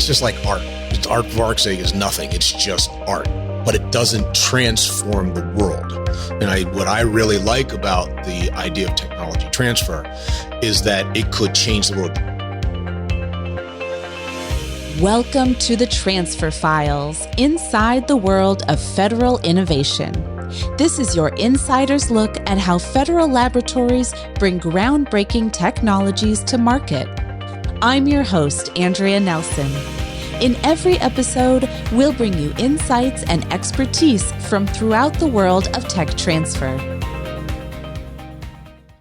It's just like art. It's art for art's sake is nothing. It's just art, but it doesn't transform the world. And what I really like about the idea of technology transfer is that it could change the world. Welcome to the Transfer Files, inside the world of federal innovation. This is your insider's look at how federal laboratories bring groundbreaking technologies to market. I'm your host, Andrea Nelson. In every episode, we'll bring you insights and expertise from throughout the world of tech transfer.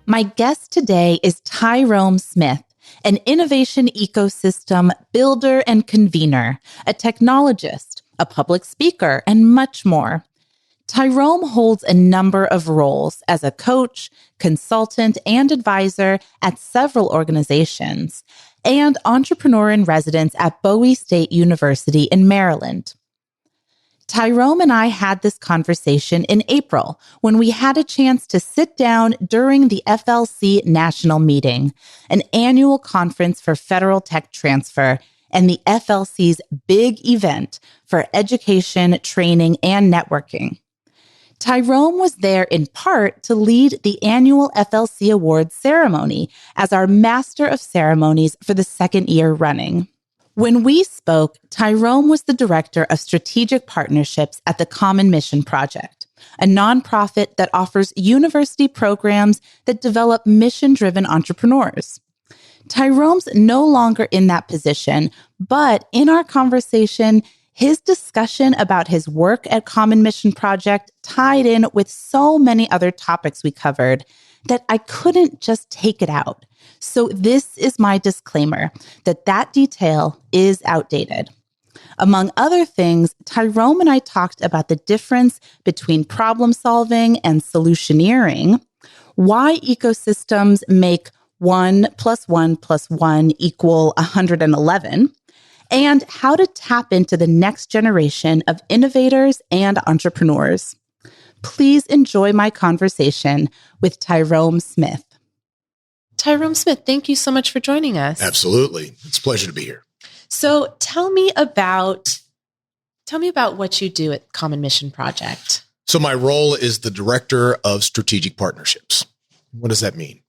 My guest today is Tyrome Smith, an innovation ecosystem builder and convener, a technologist, a public speaker, and much more. Tyrome holds a number of roles as a coach, consultant, and advisor at several organizations, and entrepreneur in residence at Bowie State University in Maryland. Tyrome and I had this conversation in April when we had a chance to sit down during the FLC National Meeting, an annual conference for federal tech transfer and the FLC's big event for education, training, and networking. Tyrome was there in part to lead the annual FLC Awards ceremony as our Master of Ceremonies for the second year running. When we spoke, Tyrome was the Director of Strategic Partnerships at the Common Mission Project, a nonprofit that offers university programs that develop mission-driven entrepreneurs. Tyrome's no longer in that position, but in our conversation, his discussion about his work at Common Mission Project tied in with so many other topics we covered that I couldn't just take it out. So this is my disclaimer that detail is outdated. Among other things, Tyrome and I talked about the difference between problem solving and solutioneering, why ecosystems make 1 + 1 + 1 = 111, and how to tap into the next generation of innovators and entrepreneurs. Please enjoy my conversation with Tyrome Smith. Tyrome Smith, thank you so much for joining us. Absolutely. It's a pleasure to be here. So tell me about what you do at Common Mission Project. So my role is the Director of Strategic Partnerships. What does that mean?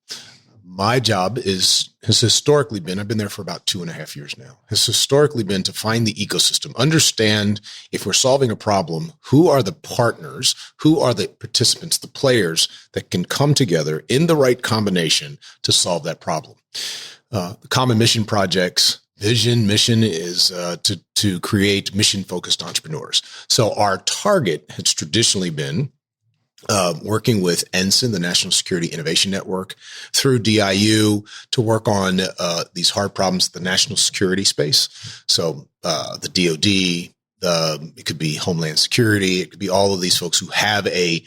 My job has historically been, I've been there for about 2.5 years now, has historically been to find the ecosystem, understand if we're solving a problem, who are the partners, who are the participants, the players that can come together in the right combination to solve that problem. The Common Mission Project's mission is to create mission-focused entrepreneurs. So our target has traditionally been working with NSIN, the National Security Innovation Network, through DIU to work on these hard problems in the national security space. So the DoD, it could be Homeland Security, it could be all of these folks who have a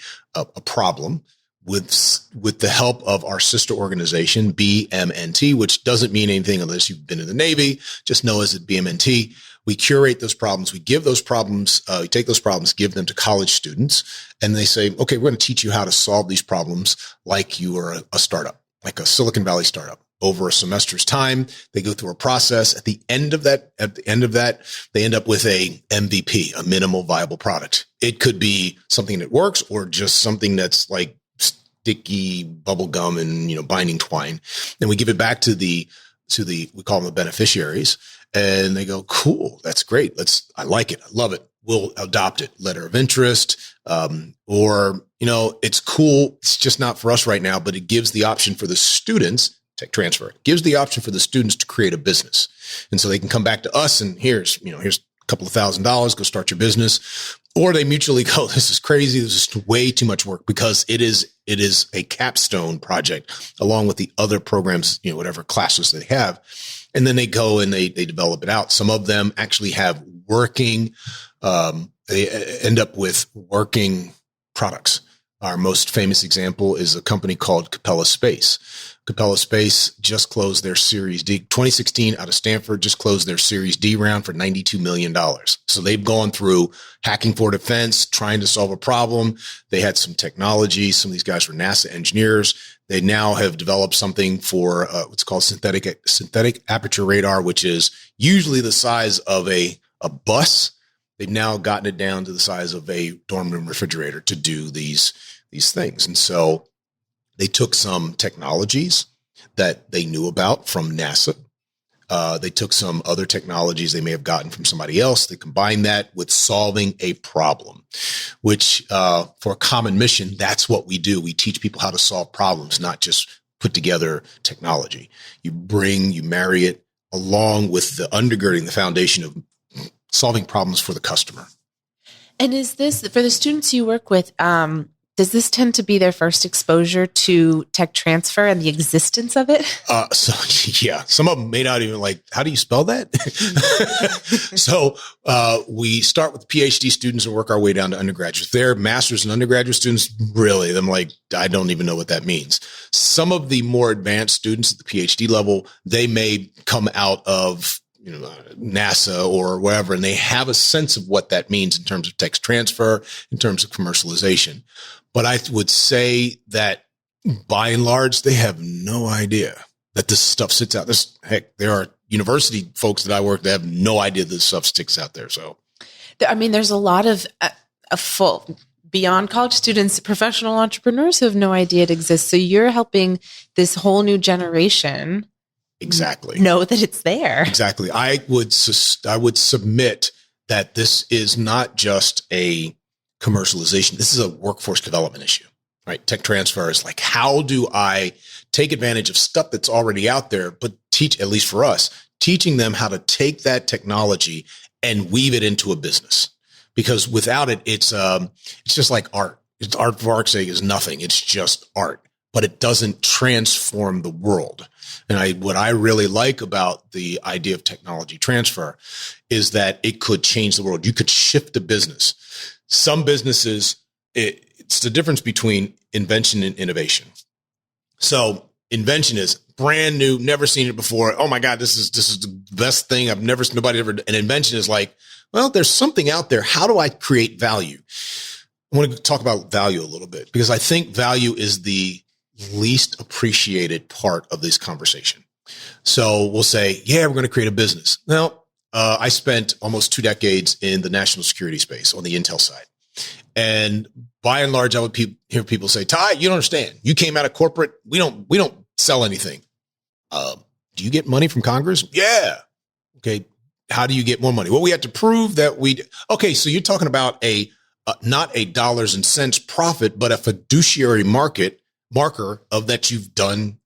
problem with the help of our sister organization, BMNT, which doesn't mean anything unless you've been in the Navy. Just know as at BMNT. We curate those problems. We give those problems, we take those problems, give them to college students, and they say, okay, we're going to teach you how to solve these problems like you are a startup, like a Silicon Valley startup. Over a semester's time, they go through a process. At the end of that, they end up with a MVP, a minimal viable product. It could be something that works or just something that's like sticky bubble gum and, binding twine. Then we give it back to we call them the beneficiaries. And they go, cool, that's great. I like it. I love it. We'll adopt it. Letter of interest. It's cool. It's just not for us right now, but it gives the option for the students, tech transfer, it gives the option for the students to create a business. And so they can come back to us and here's a couple of $1,000, go start your business. Or they mutually go, this is crazy. This is way too much work, because it is a capstone project along with the other programs, whatever classes they have. And then they go and they develop it out. Some of them actually have they end up with working products. Our most famous example is a company called Capella Space. Capella Space just closed their Series D. 2016 out of Stanford just closed their Series D round for $92 million. So they've gone through hacking for defense, trying to solve a problem. They had some technology. Some of these guys were NASA engineers. They now have developed something for what's called synthetic aperture radar, which is usually the size of a bus. They've now gotten it down to the size of a dorm room refrigerator to do these things. And so they took some technologies that they knew about from NASA. They took some other technologies they may have gotten from somebody else. They combined that with solving a problem, which for a common mission, that's what we do. We teach people how to solve problems, not just put together technology. You marry it along with the undergirding, the foundation of solving problems for the customer. And is this, for the students you work with, does this tend to be their first exposure to tech transfer and the existence of it? Some of them may not even how do you spell that? So we start with PhD students and work our way down to undergraduates. They're master's and undergraduate students. Really, I'm I don't even know what that means. Some of the more advanced students at the PhD level, they may come out of NASA or wherever, and they have a sense of what that means in terms of tech transfer, in terms of commercialization. But I would say that by and large, they have no idea that this stuff sits out. There are university folks that I work that have no idea this stuff sticks out there. So, there's a lot of full beyond college students, professional entrepreneurs who have no idea it exists. So you're helping this whole new generation. Exactly. Know that it's there. Exactly. I would submit that this is not just a commercialization. This is a workforce development issue, right? Tech transfer is how do I take advantage of stuff that's already out there, but teach, at least for us, teaching them how to take that technology and weave it into a business. Because without it, it's just like art. It's art for art's sake is nothing. It's just art, but it doesn't transform the world. And what I really like about the idea of technology transfer is that it could change the world. You could shift a business. Some businesses, it's the difference between invention and innovation. So invention is brand new, never seen it before. Oh my God, this is the best thing nobody ever. And invention is there's something out there. How do I create value? I want to talk about value a little bit because I think value is the least appreciated part of this conversation. So we'll say, we're going to create a business. Now, I spent almost 2 decades in the national security space on the intel side. And by and large, I would hear people say, Ty, you don't understand. You came out of corporate. We don't sell anything. Do you get money from Congress? Yeah. Okay. How do you get more money? Well, we have to prove that okay. So you're talking about not a dollars and cents profit, but a fiduciary marker of that you've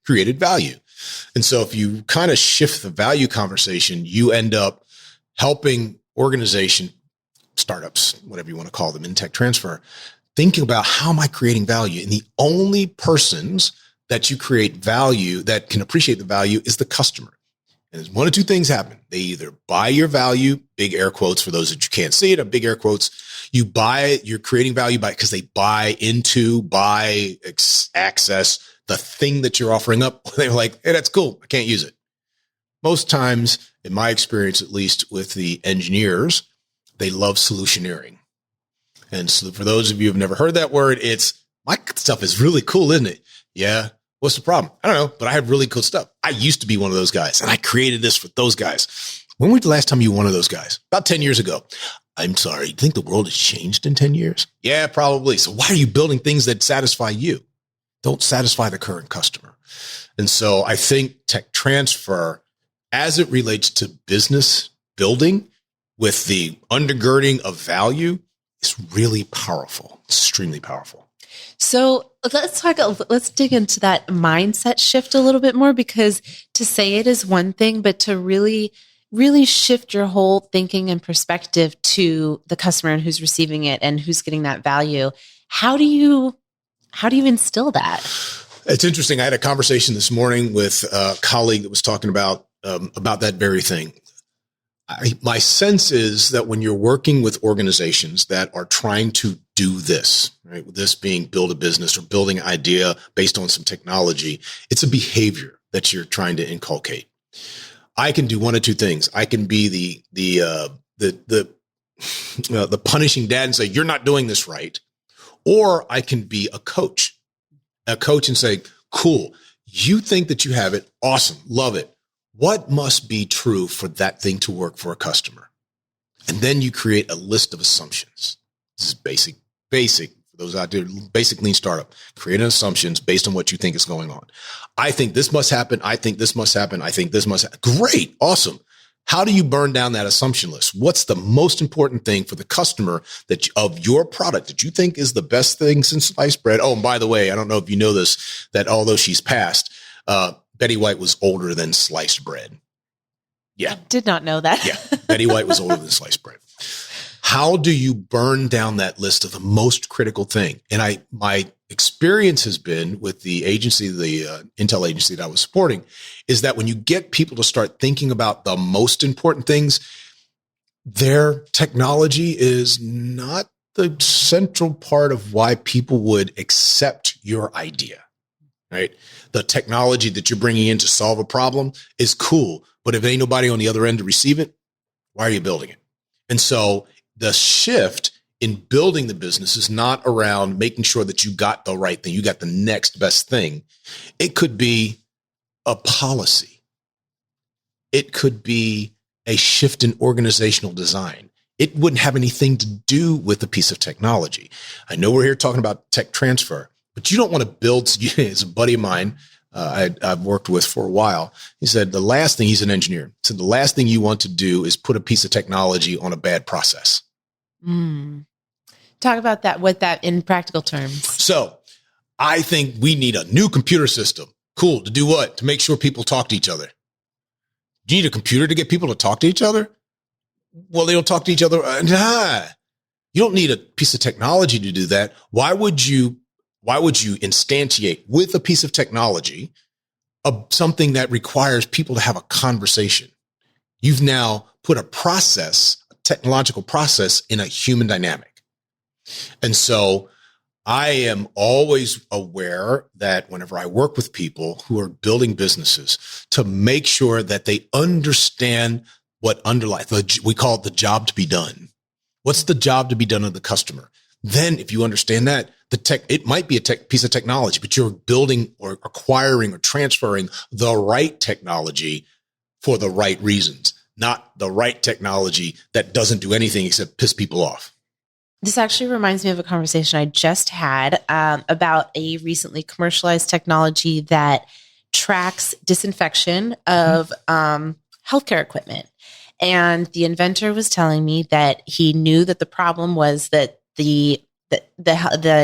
created value. And so if you kind of shift the value conversation, you end up helping organization, startups, whatever you want to call them in tech transfer, thinking about how am I creating value? And the only persons that you create value that can appreciate the value is the customer. And there's one of two things happen. They either buy your value, big air quotes for those that you can't see it, big air quotes. You buy it, you're creating value because they buy access the thing that you're offering up. They're like, hey, that's cool. I can't use it. Most times, in my experience, at least with the engineers, they love solutioneering. And so for those of you who've never heard that word, it's my stuff is really cool, isn't it? Yeah. What's the problem? I don't know, but I have really cool stuff. I used to be one of those guys and I created this for those guys. When was the last time you were one of those guys? About 10 years ago. I'm sorry. You think the world has changed in 10 years? Yeah, probably. So why are you building things that satisfy you? Don't satisfy the current customer. And so I think tech transfer, as it relates to business building with the undergirding of value, is really powerful, extremely powerful. So let's dig into that mindset shift a little bit more, because to say it is one thing, but to really shift your whole thinking and perspective to the customer and who's receiving it and who's getting that value. How do you instill that? It's interesting. I had a conversation this morning with a colleague that was talking about that very thing. My sense is that when you're working with organizations that are trying to do this, right, this being build a business or building an idea based on some technology, it's a behavior that you're trying to inculcate. I can do one of two things. I can be the punishing dad and say, you're not doing this right. Or I can be a coach and say, Cool. You think that you have it. Awesome. Love it. What must be true for that thing to work for a customer? And then you create a list of assumptions. This is basic for those out there, basic lean startup, creating assumptions based on what you think is going on. I think this must happen. I think this must happen. I think this must happen. Great. Awesome. How do you burn down that assumption list? What's the most important thing for the customer of your product that you think is the best thing since sliced bread? Oh, and by the way, I don't know if you know this, that although she's passed, Betty White was older than sliced bread. Yeah. I did not know that. Yeah. Betty White was older than sliced bread. How do you burn down that list of the most critical thing? And my experience has been with the agency, the Intel agency that I was supporting, is that when you get people to start thinking about the most important things, their technology is not the central part of why people would accept your idea. Right? The technology that you're bringing in to solve a problem is cool, but if ain't nobody on the other end to receive it, why are you building it? And so the shift in building the business is not around making sure that you got the right thing, you got the next best thing. It could be a policy. It could be a shift in organizational design. It wouldn't have anything to do with a piece of technology. I know we're here talking about tech transfer, but you don't want to build. It's a buddy of mine I've worked with for a while. He said the last thing, he's an engineer, so the last thing you want to do is put a piece of technology on a bad process. Talk about that, what that in practical terms. So I think we need a new computer system. Cool. To do what? To make sure people talk to each other. Do you need a computer to get people to talk to each other? Well, they don't talk to each other. You don't need a piece of technology to do that. Why would you instantiate with a piece of technology something that requires people to have a conversation? You've now put a technological process in a human dynamic. And so I am always aware that whenever I work with people who are building businesses, to make sure that they understand what we call it the job to be done. What's the job to be done of the customer? Then if you understand that, it might be a piece of technology, but you're building or acquiring or transferring the right technology for the right reasons, not the right technology that doesn't do anything except piss people off. This actually reminds me of a conversation I just had about a recently commercialized technology that tracks disinfection of healthcare equipment. And the inventor was telling me that he knew that the problem was that the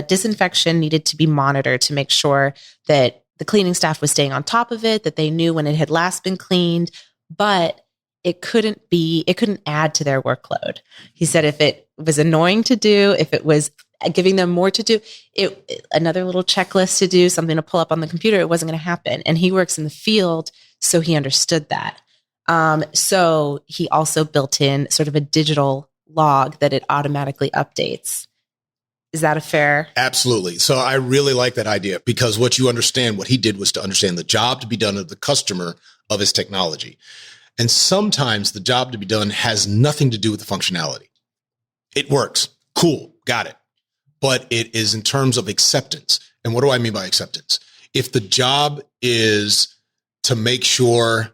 disinfection needed to be monitored to make sure that the cleaning staff was staying on top of it, that they knew when it had last been cleaned, but it couldn't add to their workload. He said if it was annoying to do, if it was giving them more to do, another little checklist to do, something to pull up on the computer, it wasn't going to happen. And he works in the field, so he understood that. So he also built in sort of a digital log that it automatically updates. Is that a fair? Absolutely. So I really like that idea, because what he did was to understand the job to be done of the customer of his technology. And sometimes the job to be done has nothing to do with the functionality. It works. Cool. Got it. But it is in terms of acceptance. And what do I mean by acceptance? If the job is to make sure,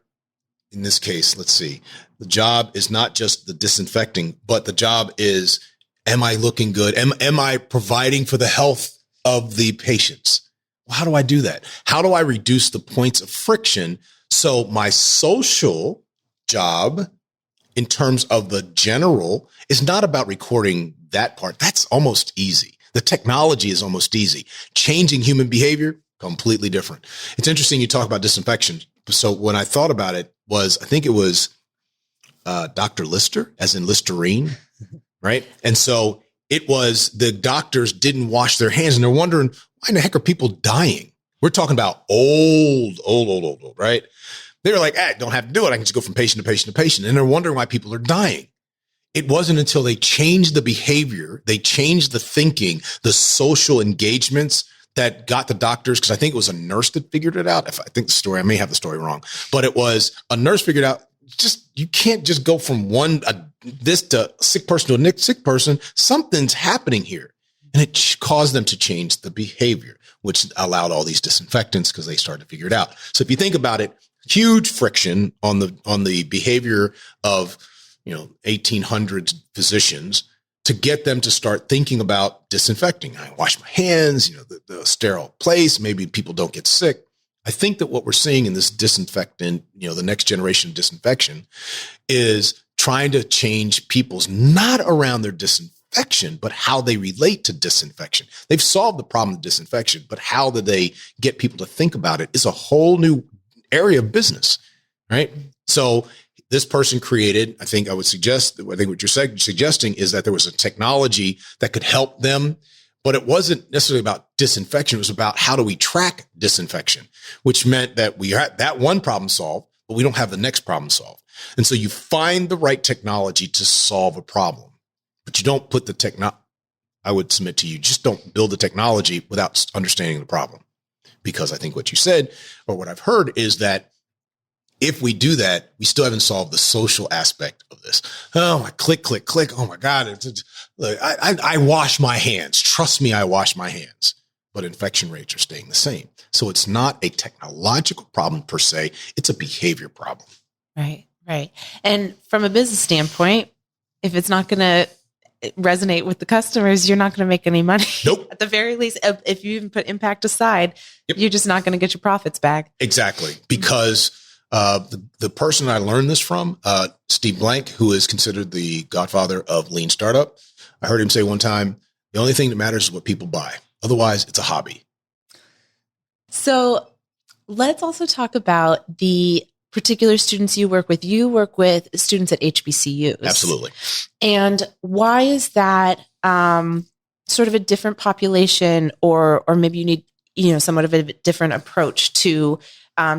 in this case, let's see, the job is not just the disinfecting, but the job is, am I looking good? Am I providing for the health of the patients? Well, how do I do that? How do I reduce the points of friction so my social job in terms of the general is not about recording that part? That's almost easy. The technology is almost easy. Changing human behavior, completely different. It's interesting you talk about disinfection. So when I thought about it I think it was Dr. Lister, as in Listerine, right? And so it was the doctors didn't wash their hands, and they're wondering, why in the heck are people dying? We're talking about old, right? They were like, don't have to do it. I can just go from patient to patient to patient. And they're wondering why people are dying. It wasn't until they changed the behavior, they changed the thinking, the social engagements that got the doctors, because I think it was a nurse that figured it out. I think the story, I may have the story wrong, but it was a nurse figured out, you can't just go from this to sick person to a sick person. Something's happening here. And it caused them to change the behavior. which allowed all these disinfectants because they started to figure it out. So if you think about it, huge friction on the behavior of, 1800s physicians to get them to start thinking about disinfecting. I wash my hands, the sterile place, maybe people don't get sick. I think that what we're seeing in this disinfectant, the next generation of disinfection is trying to change people's, not around their disinfection, but how they relate to disinfection. They've solved the problem of disinfection, but how do they get people to think about it is a whole new area of business, right? So this person created, I think what you're suggesting is that there was a technology that could help them, but it wasn't necessarily about disinfection. It was about how do we track disinfection, which meant that we had that one problem solved, but we don't have the next problem solved. And so you find the right technology to solve a problem, but you don't put I would submit to you, just don't build the technology without understanding the problem. Because I think what you said, or what I've heard, is that if we do that, we still haven't solved the social aspect of this. Oh, I click. Oh my God. I wash my hands. Trust me, I wash my hands. But infection rates are staying the same. So it's not a technological problem per se. It's a behavior problem. Right. And from a business standpoint, if it's not going to resonate with the customers, you're not going to make any money. Nope. At the very least, if you even put impact aside, you're just not going to get your profits back. Exactly. Because the person I learned this from, Steve Blank, who is considered the godfather of lean startup, I heard him say one time, the only thing that matters is what people buy. Otherwise, it's a hobby. So let's also talk about the particular students you work with. You work with students at HBCUs. Absolutely. And why is that sort of a different population, or maybe you need, somewhat of a different approach to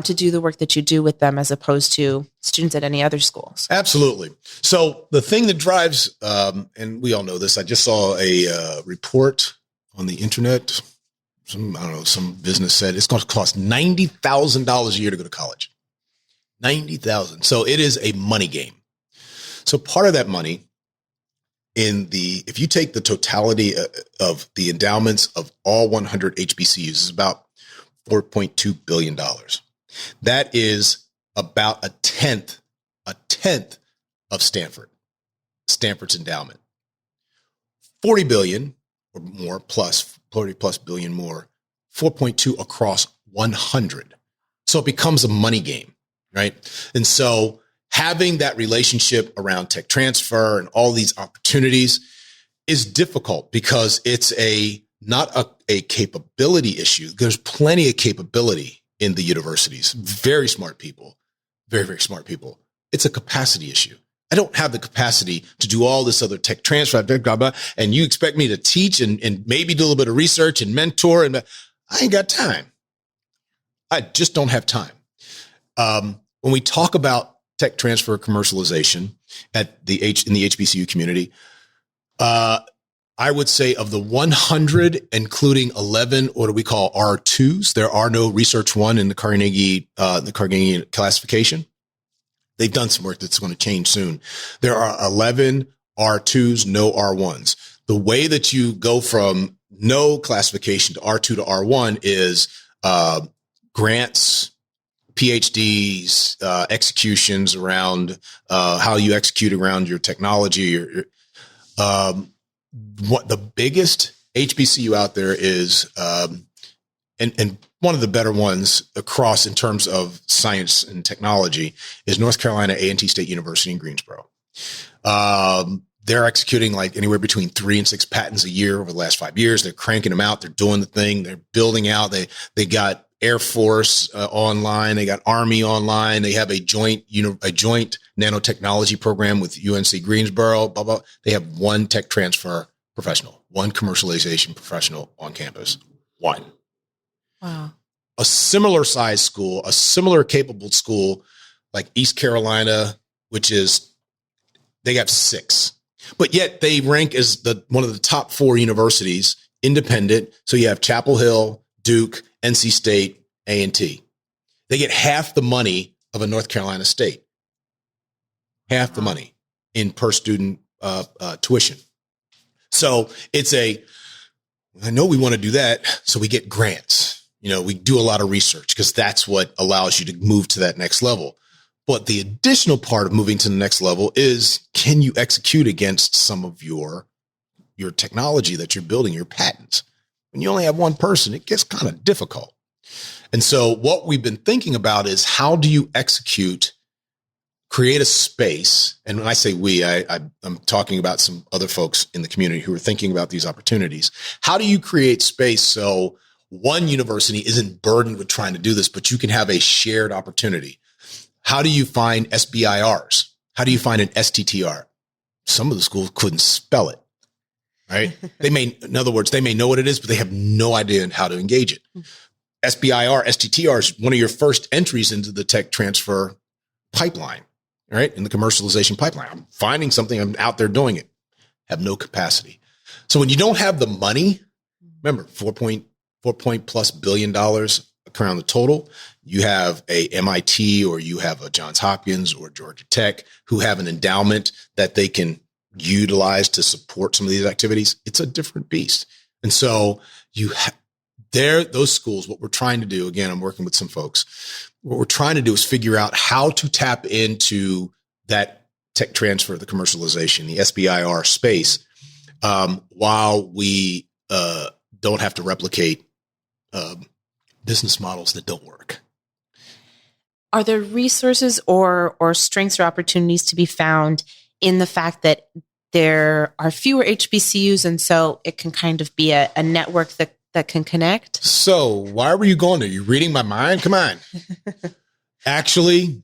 do the work that you do with them as opposed to students at any other schools? Absolutely. So the thing that drives, and we all know this, I just saw a report on the internet. Some business said it's going to cost $90,000 a year to go to college. $90,000. So it is a money game. So part of that money if you take the totality of the endowments of all 100 HBCUs, is about $4.2 billion. That is about a tenth of Stanford's endowment. 40 billion or more plus, 40 plus billion more, 4.2 across 100. So it becomes a money game, right? And so having that relationship around tech transfer and all these opportunities is difficult because it's not a capability issue. There's plenty of capability in the universities. Very smart people, very, very smart people. It's a capacity issue. I don't have the capacity to do all this other tech transfer, blah, blah, blah, and you expect me to teach and maybe do a little bit of research and mentor, and I ain't got time. I just don't have time. When we talk about tech transfer commercialization in the HBCU community, I would say of the 100, including 11, what do we call R2s? There are no Research One in the Carnegie classification. They've done some work that's going to change soon. There are 11 R2s, no R1s. The way that you go from no classification to R2 to R1 is grants, PhDs, executions around how you execute around your technology. What the biggest HBCU out there is, and one of the better ones across in terms of science and technology, is North Carolina A&T State University in Greensboro. They're executing like anywhere between 3 and 6 patents a year over the last 5 years. They're cranking them out. They're doing the thing. They're building out. They got Air Force online. They got Army online. They have a joint nanotechnology program with UNC Greensboro. Blah, blah. They have one tech transfer professional, one commercialization professional on campus. One. Wow. A similar size school, a similar capable school like East Carolina, they have 6, but yet they rank as one of the top 4 universities, independent. So you have Chapel Hill, Duke, NC State, A&T. They get half the money of a North Carolina State, half the money in per student tuition. So it's I know we want to do that. So we get grants. We do a lot of research because that's what allows you to move to that next level. But the additional part of moving to the next level is, can you execute against some of your technology that you're building, your patents? When you only have one person, it gets kind of difficult. And so what we've been thinking about is, how do you create a space? And when I say we, I'm talking about some other folks in the community who are thinking about these opportunities. How do you create space so one university isn't burdened with trying to do this, but you can have a shared opportunity? How do you find SBIRs? How do you find an STTR? Some of the schools couldn't spell it, right? In other words, they may know what it is, but they have no idea how to engage it. SBIR, STTR is one of your first entries into the tech transfer pipeline, right? In the commercialization pipeline. I'm finding something, I'm out there doing it. Have no capacity. So when you don't have the money, remember, $4+ billion around the total. You have a MIT, or you have a Johns Hopkins or Georgia Tech who have an endowment that they can utilize to support some of these activities. It's a different beast. And so those schools, what we're trying to do, again, I'm working with some folks. What we're trying to do is figure out how to tap into that tech transfer, the commercialization, the SBIR space, while we don't have to replicate business models that don't work. Are there resources or strengths or opportunities to be found in the fact that there are fewer HBCUs, and so it can kind of be a network that can connect? So why were you going there? You reading my mind? Come on. Actually,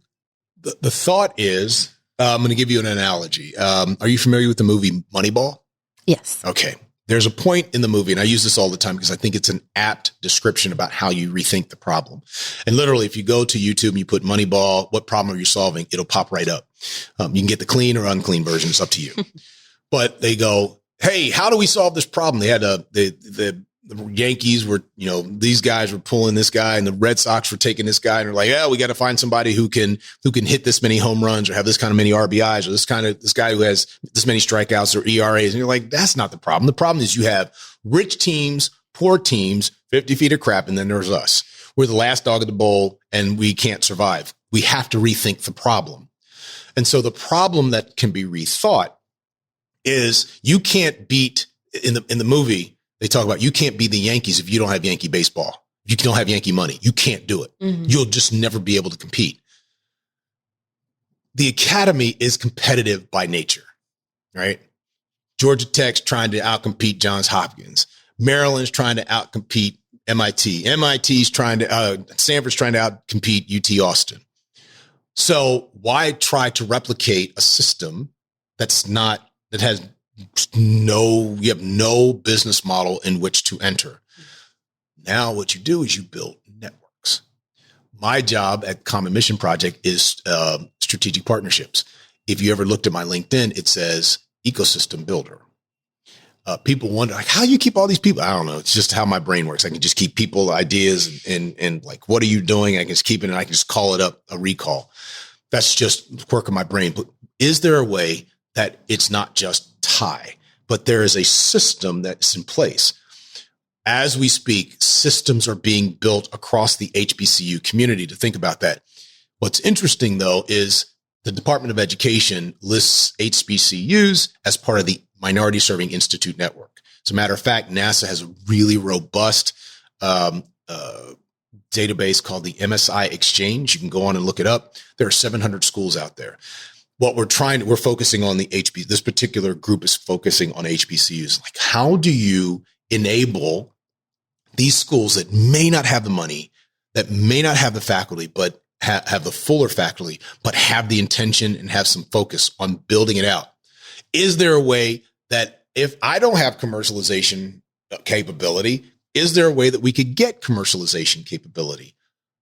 the thought is, I'm going to give you an analogy. Are you familiar with the movie Moneyball? Yes. Okay. There's a point in the movie, and I use this all the time because I think it's an apt description about how you rethink the problem. And literally, if you go to YouTube and you put Moneyball, what problem are you solving? It'll pop right up. You can get the clean or unclean version. It's up to you. But they go, hey, how do we solve this problem? They had the Yankees were, these guys were pulling this guy, and the Red Sox were taking this guy, and they're like, yeah, we got to find somebody who can hit this many home runs, or have this kind of many RBIs, or this guy who has this many strikeouts or ERAs. And you're like, that's not the problem. The problem is you have rich teams, poor teams, 50 feet of crap. And then there's us. We're the last dog of the bowl, and we can't survive. We have to rethink the problem. And so the problem that can be rethought is, you can't beat in the movie. They talk about, you can't beat the Yankees if you don't have Yankee baseball. If you don't have Yankee money, you can't do it. Mm-hmm. You'll just never be able to compete. The academy is competitive by nature, right? Georgia Tech's trying to outcompete Johns Hopkins. Maryland's trying to outcompete MIT. Stanford's trying to outcompete UT Austin. So why try to replicate a system you have no business model in which to enter? Now what you do is you build networks. My job at Common Mission Project is strategic partnerships. If you ever looked at my LinkedIn, it says ecosystem builder. People wonder, like, how do you keep all these people? I don't know. It's just how my brain works. I can just keep people, ideas, and like, what are you doing? I can just keep it, and I can just call it up a recall. That's just the quirk of my brain. But is there a way that it's not just tie, but there is a system that's in place? As we speak, systems are being built across the HBCU community to think about that. What's interesting, though, is the Department of Education lists HBCUs as part of the Minority Serving Institute Network. As a matter of fact, NASA has a really robust database called the MSI Exchange. You can go on and look it up. There are 700 schools out there. We're focusing on this particular group is focusing on HBCUs. Like, how do you enable these schools that may not have the money, that may not have the faculty, but have the fuller faculty, but have the intention and have some focus on building it out? Is there a way that, if I don't have commercialization capability, is there a way that we could get commercialization capability?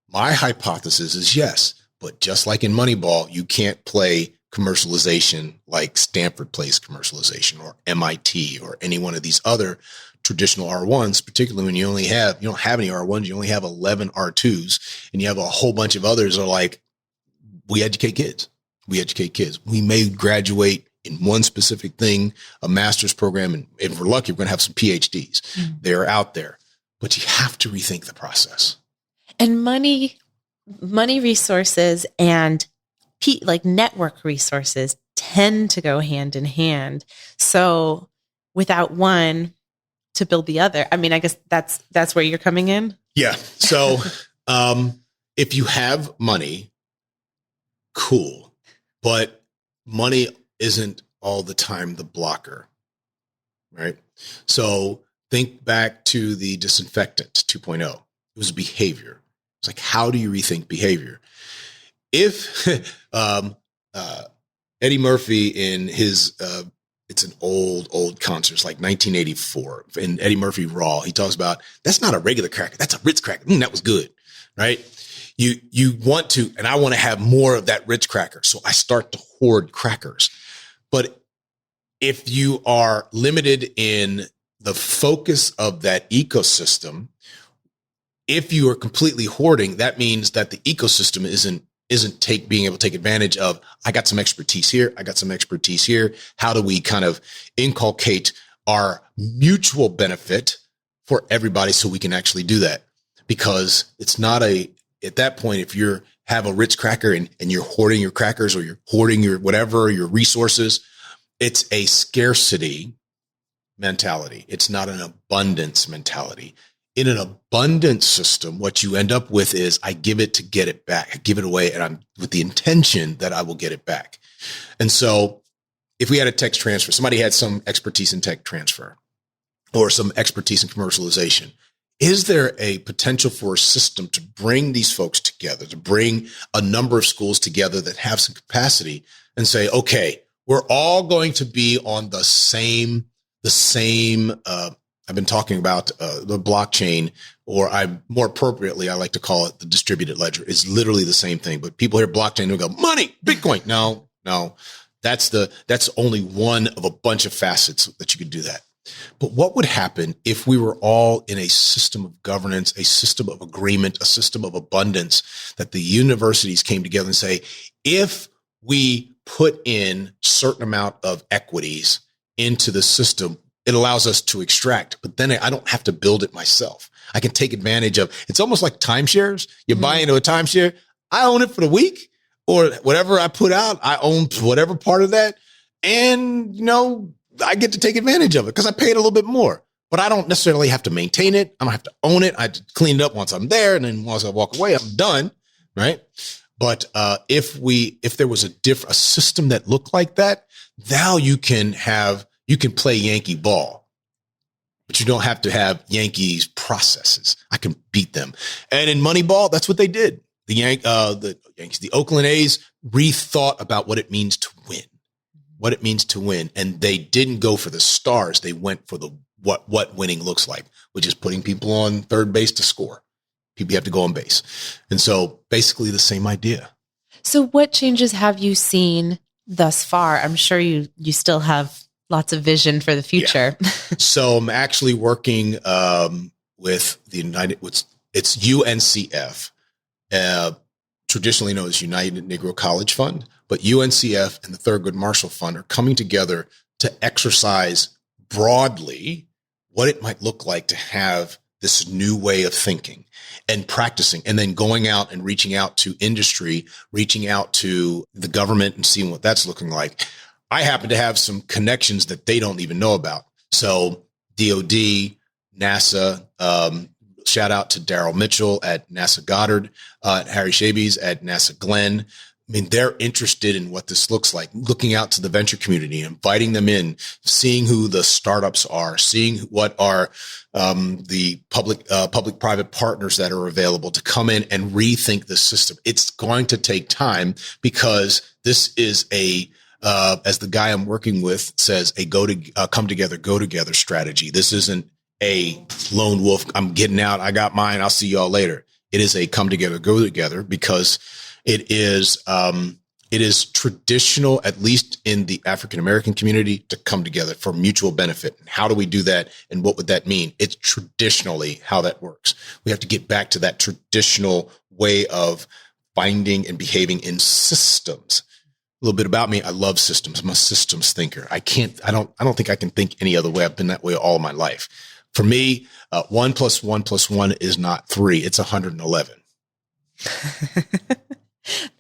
My hypothesis is yes, but just like in Moneyball, you can't play commercialization like Stanford plays commercialization, or MIT, or any one of these other traditional R1s, particularly when you don't have any R1s, you only have 11 R2s, and you have a whole bunch of others are like, we educate kids. We may graduate in one specific thing, a master's program, and if we're lucky, we're going to have some PhDs. They're out there, but you have to rethink the process. And money resources and like network resources tend to go hand in hand. So without one to build the other, I mean, I guess that's where you're coming in. Yeah. So, if you have money, cool, but money isn't all the time the blocker, right? So think back to the disinfectant 2.0. It was behavior. It's like, how do you rethink behavior? If Eddie Murphy in his, it's an old concert, it's like 1984, in Eddie Murphy Raw, he talks about, that's not a regular cracker, that's a Ritz cracker. That was good, right? You want to, and I want to have more of that Ritz cracker. So I start to hoard crackers. But if you are limited in the focus of that ecosystem, if you are completely hoarding, that means that the ecosystem isn't being able to take advantage of, I got some expertise here, I got some expertise here. How do we kind of inculcate our mutual benefit for everybody so we can actually do that? Because it's not at that point, if you have a Ritz cracker and you're hoarding your crackers or you're hoarding your whatever, your resources, it's a scarcity mentality. It's not an abundance mentality. In an abundance system, what you end up with is, I give it to get it back. I give it away, and I'm with the intention that I will get it back. And so if we had a tech transfer, somebody had some expertise in tech transfer or some expertise in commercialization, is there a potential for a system to bring these folks together, to bring a number of schools together that have some capacity and say, okay, we're all going to be on the same, I've been talking about the blockchain, or more appropriately, I like to call it the distributed ledger. It's literally the same thing, but people hear blockchain and go, money, Bitcoin. No, that's only one of a bunch of facets that you could do that. But what would happen if we were all in a system of governance, a system of agreement, a system of abundance, that the universities came together and say, if we put in certain amount of equities into the system, it allows us to extract, but then I don't have to build it myself. I can take advantage of, it's almost like timeshares. You buy into a timeshare, I own it for the week, or whatever I put out, I own whatever part of that. And, I get to take advantage of it because I paid a little bit more, but I don't necessarily have to maintain it. I don't have to own it. I have to clean it up once I'm there. And then once I walk away, I'm done. Right. But, if there was a system that looked like that, now you can play Yankee ball, but you don't have to have Yankees processes. I can beat them. And in Moneyball, that's what they did. The Yankees, the Oakland A's rethought about what it means to win. And they didn't go for the stars. They went for what winning looks like, which is putting people on third base to score. People have to go on base. And so basically the same idea. So what changes have you seen thus far? I'm sure you still have lots of vision for the future. Yeah. So I'm actually working with it's UNCF, traditionally known as United Negro College Fund, but UNCF and the Thurgood Marshall Fund are coming together to exercise broadly what it might look like to have this new way of thinking and practicing, and then going out and reaching out to industry, reaching out to the government and seeing what that's looking like. I happen to have some connections that they don't even know about. So DOD, NASA, shout out to Daryl Mitchell at NASA Goddard, Harry Shabies at NASA Glenn. I mean, they're interested in what this looks like, looking out to the venture community, inviting them in, seeing who the startups are, seeing what are the public-private partners that are available to come in and rethink the system. It's going to take time because this is as the guy I'm working with says, come together, go together strategy. This isn't a lone wolf. I'm getting out. I got mine. I'll see y'all later. It is a come together, go together, because it is traditional, at least in the African-American community, to come together for mutual benefit. And how do we do that? And what would that mean? It's traditionally how that works. We have to get back to that traditional way of finding and behaving in systems. little bit about me. I love systems. I'm a systems thinker. I don't think I can think any other way. I've been that way all my life. For me, 1 + 1 + 1 is not 3. It's 111.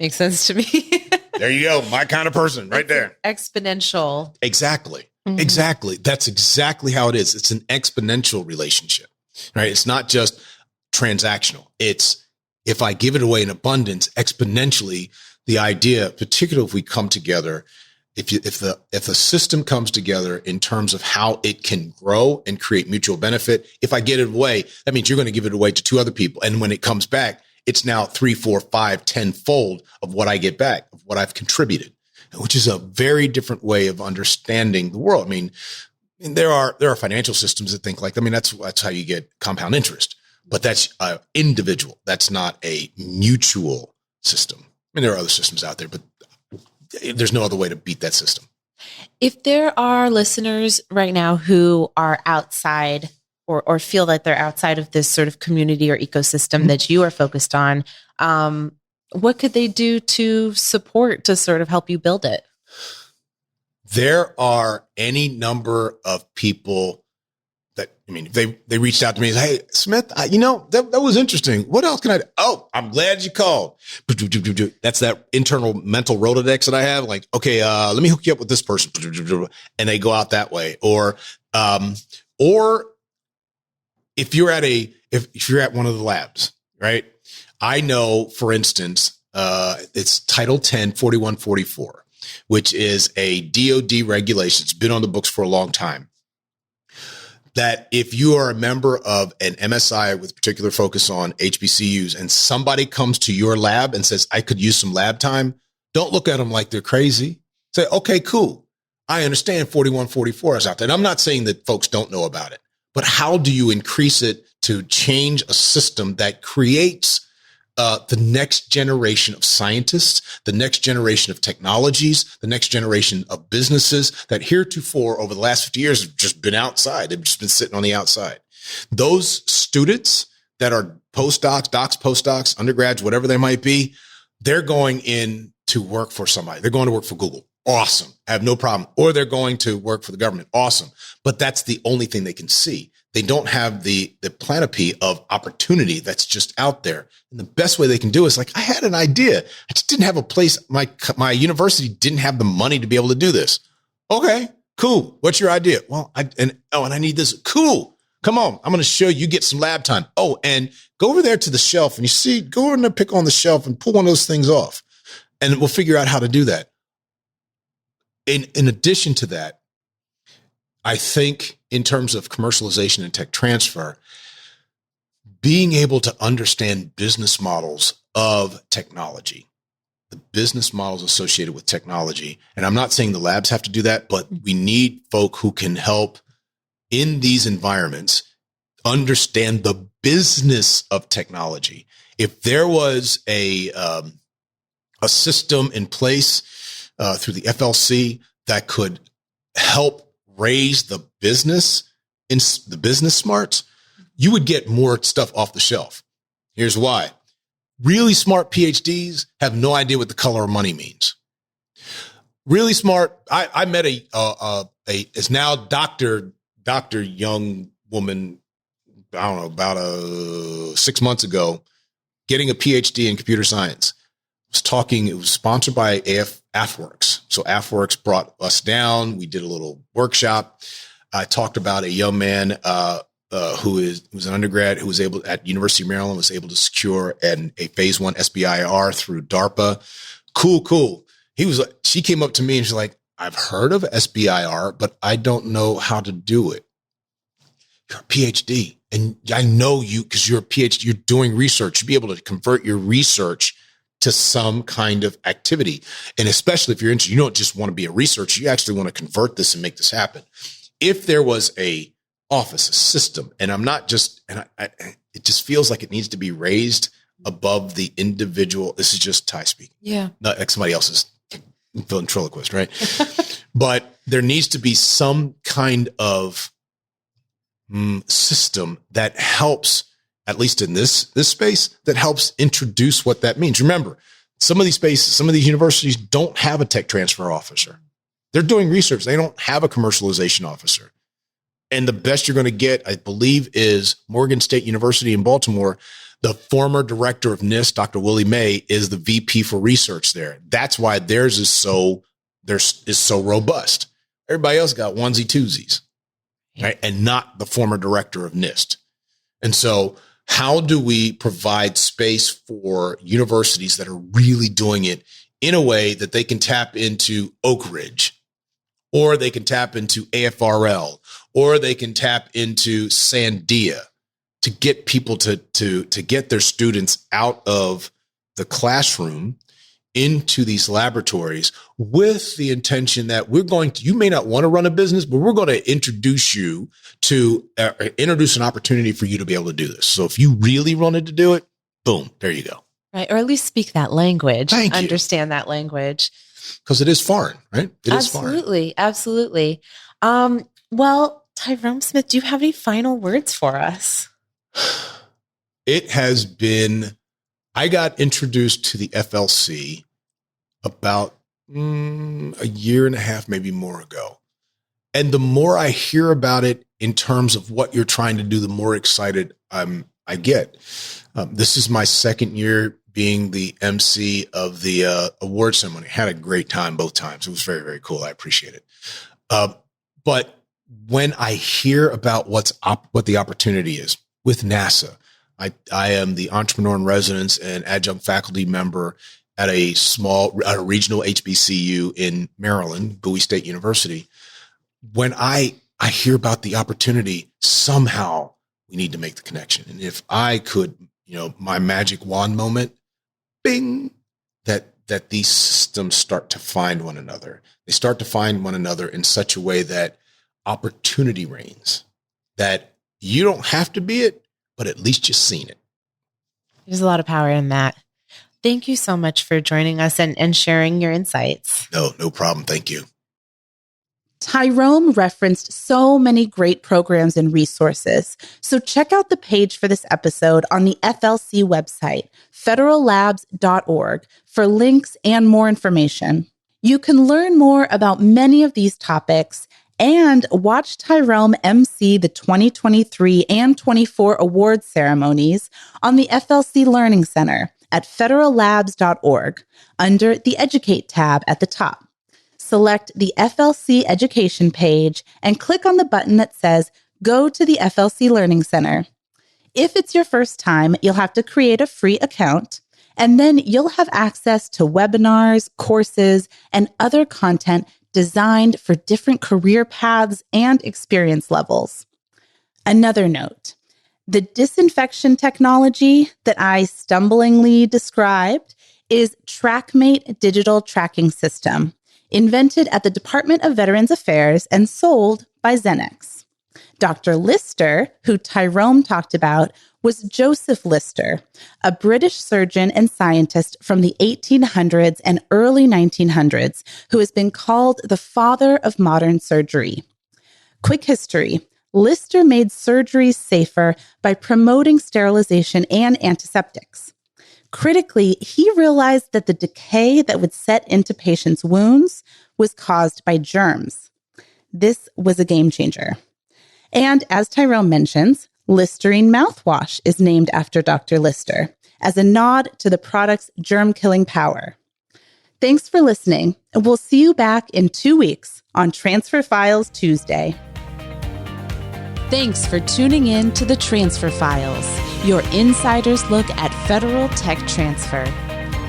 Makes sense to me. There you go. My kind of person right there. Exponential. Exactly. Mm-hmm. Exactly. That's exactly how it is. It's an exponential relationship, right? It's not just transactional. It's if I give it away in abundance, exponentially, the idea, particularly if we come together, if the system comes together in terms of how it can grow and create mutual benefit, if I get it away, that means you're going to give it away to 2 other people. And when it comes back, it's now 3, 4, 5, 10-fold of what I get back, of what I've contributed, which is a very different way of understanding the world. I mean, there are financial systems that think like, that's how you get compound interest, but that's individual. That's not a mutual system. I mean, there are other systems out there, but there's no other way to beat that system. If there are listeners right now who are outside or feel that they're outside of this sort of community or ecosystem that you are focused on, what could they do to support, to sort of help you build it? There are any number of people that, they reached out to me and said, hey, Smith, that was interesting. What else can I do? Oh, I'm glad you called. That's that internal mental Rolodex that I have. Like, okay, let me hook you up with this person. And they go out that way. Or if you're at one of the labs, right? I know, for instance, it's Title 10, 4144, which is a DOD regulation. It's been on the books for a long time. That if you are a member of an MSI with particular focus on HBCUs and somebody comes to your lab and says, I could use some lab time, don't look at them like they're crazy. Say, okay, cool. I understand 4144 is out there. And I'm not saying that folks don't know about it, but how do you increase it to change a system that creates the next generation of scientists, the next generation of technologies, the next generation of businesses that heretofore over the last 50 years have just been outside. They've just been sitting on the outside. Those students that are postdocs, undergrads, whatever they might be, they're going in to work for somebody. They're going to work for Google. Awesome. I have no problem. Or they're going to work for the government. Awesome. But that's the only thing they can see. They don't have the panoply of opportunity that's just out there. And the best way they can do is like, I had an idea. I just didn't have a place. My university didn't have the money to be able to do this. Okay, cool. What's your idea? Well, and I need this. Cool. Come on. I'm going to show you get some lab time. Oh, and go over there to the shelf and go in there, pick on the shelf and pull one of those things off. And we'll figure out how to do that. In addition to that, I think in terms of commercialization and tech transfer, being able to understand business models of technology, the business models associated with technology. And I'm not saying the labs have to do that, but we need folk who can help in these environments understand the business of technology. If there was a system in place through the FLC that could help raise the business smarts, you would get more stuff off the shelf. Here's why. Really smart PhDs have no idea what the color of money means. Really smart. I met is now doctor young woman, I don't know, about 6 months ago, getting a PhD in computer science. It was sponsored by AFWorks. So AFWorks brought us down. We did a little workshop. I talked about a young man who was an undergrad who was able at University of Maryland was able to secure a phase 1 SBIR through DARPA. Cool. She came up to me and she's like, I've heard of SBIR, but I don't know how to do it. You're a PhD, and I know you because you're a PhD. You're doing research. You'd be able to convert your research to some kind of activity. And especially if you're interested, you don't just want to be a researcher, you actually want to convert this and make this happen. If there was a office, a system, and it just feels like it needs to be raised above the individual. This is just Ty speaking. Yeah. Not like somebody else's ventriloquist, right? But there needs to be some kind of system that helps, at least in this space, that helps introduce what that means. Remember, Some of these universities don't have a tech transfer officer. They're doing research. They don't have a commercialization officer. And the best you're going to get, I believe, is Morgan State University in Baltimore. The former director of NIST, Dr. Willie May, is the VP for research there. That's why theirs is so robust. Everybody else got onesie twosies, right? And not the former director of NIST. And so how do we provide space for universities that are really doing it in a way that they can tap into Oak Ridge, or they can tap into AFRL, or they can tap into Sandia to get people to get their students out of the classroom into these laboratories with the intention that you may not want to run a business, but we're going to introduce you to introduce an opportunity for you to be able to do this. So if you really wanted to do it, boom, there you go. Right. Or at least speak that language, Thank you. Understand that language. Because it is foreign, right? It is foreign. Absolutely. Well, Tyrome Smith, do you have any final words for us? It has been, I got introduced to the FLC about a year and a half, maybe more ago. And the more I hear about it in terms of what you're trying to do, the more excited I get. This is my second year being the MC of the award ceremony. Had a great time both times. It was very, very cool. I appreciate it. But when I hear about what the opportunity is with NASA, I am the entrepreneur in residence and adjunct faculty member at a regional HBCU in Maryland, Bowie State University. When I hear about the opportunity, somehow we need to make the connection. And if I could, my magic wand moment, bing, that these systems start to find one another. They start to find one another in such a way that opportunity reigns, that you don't have to be it, but at least you've seen it. There's a lot of power in that. Thank you so much for joining us and sharing your insights. No problem. Thank you. Tyrome referenced so many great programs and resources, so check out the page for this episode on the FLC website, federallabs.org, for links and more information. You can learn more about many of these topics and watch Tyrome MC the 2023 and 24 award ceremonies on the FLC Learning Center at federallabs.org under the Educate tab at the top. Select the FLC Education page and click on the button that says Go to the FLC Learning Center. If it's your first time, you'll have to create a free account, and then you'll have access to webinars, courses, and other content designed for different career paths and experience levels. Another note, the disinfection technology that I stumblingly described is TrackMate Digital Tracking System, invented at the Department of Veterans Affairs and sold by Xenex. Dr. Lister, who Tyrome talked about, was Joseph Lister, a British surgeon and scientist from the 1800s and early 1900s, who has been called the father of modern surgery. Quick history. Lister made surgeries safer by promoting sterilization and antiseptics. Critically, he realized that the decay that would set into patients' wounds was caused by germs. This was a game changer. And as Tyrone mentions, Listerine mouthwash is named after Dr. Lister as a nod to the product's germ-killing power. Thanks for listening, and we'll see you back in 2 weeks on Transfer Files Tuesday. Thanks for tuning in to the Transfer Files, your insider's look at federal tech transfer.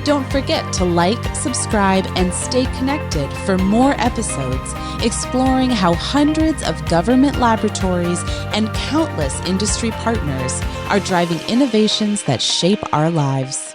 Don't forget to like, subscribe, and stay connected for more episodes exploring how hundreds of government laboratories and countless industry partners are driving innovations that shape our lives.